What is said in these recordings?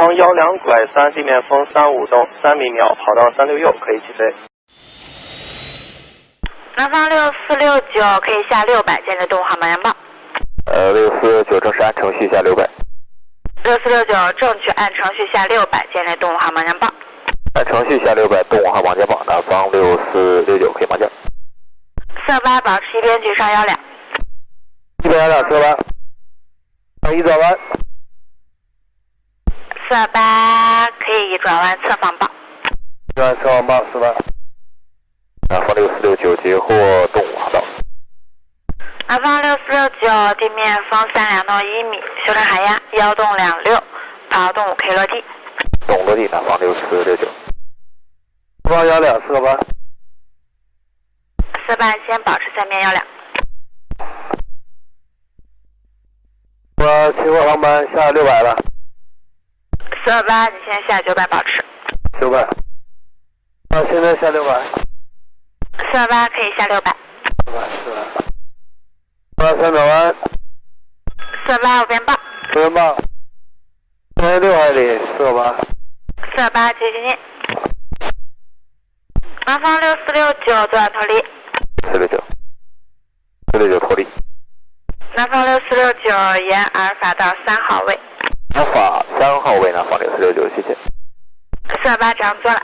方12拐3，地面风35东3米秒，跑道36右，可以起飞。南方6469可以下600，建立动物航班扬报。6469正式按程序下600。6469正确按程序下600，建立动物航班扬报。按程序下600，动物航往前跑，南方6469可以码降。48保持一边距上12。11248，一转弯。48可以一转弯侧方报。转侧方报48。南方6469截获动物航道。南方6469地面风32东1米，修正海压1动26，跑动物可以落地。动物落地，南方6469。东方1248。48先保持3边12。我起火航班下600了。48你先下900保持。900。现在下600。48可以下600。3转弯。48右边报。右边报。6海里48。48接近近。南方6469左转脱离。469脱离。南方6469沿阿尔法到3号位。阿尔法3号位，南方6469，谢谢。48这样做了。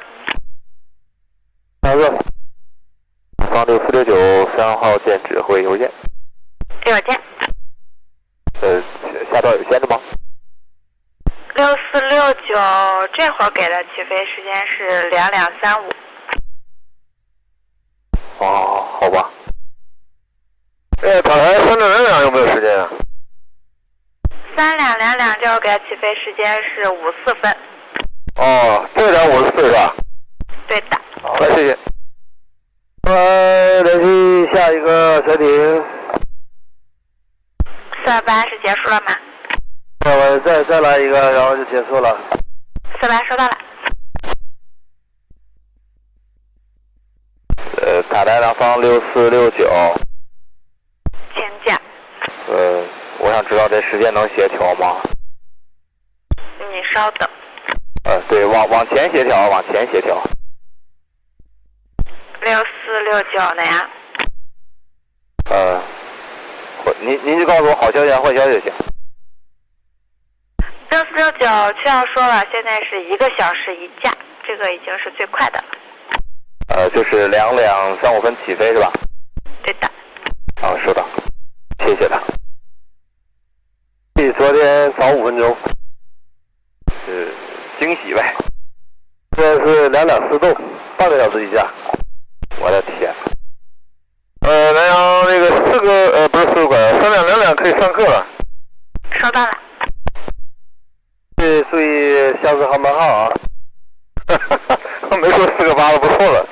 上热。南方6469 3号见指挥邮件。邮件。下道有限制吗？6469这会儿给的起飞时间是2235。哦，好吧。塔台3222有没有时间啊？3222这会儿给的起飞时间是54分。哦，这点54是吧？对的。好的，谢谢。联系下一个潜艇。48是结束了吗？我再来一个，然后就结束了。48收到了。塔台南方6469。请讲。我想知道这时间能协调吗？你稍等。对，往前协调，往前协调。6469的呀。您就告诉我好消息坏消息就行。6469需要说了，现在是1个小时1架，这个已经是最快的了。就是2两35分起飞是吧？对的。收到，谢谢了。比昨天早5分钟。惊喜呗。现在是2两4动，半个小时1架。我的天！南阳那个不是4个拐，3两2两可以上课了。收到了。注意下次航班号啊！没说4个8的不错了。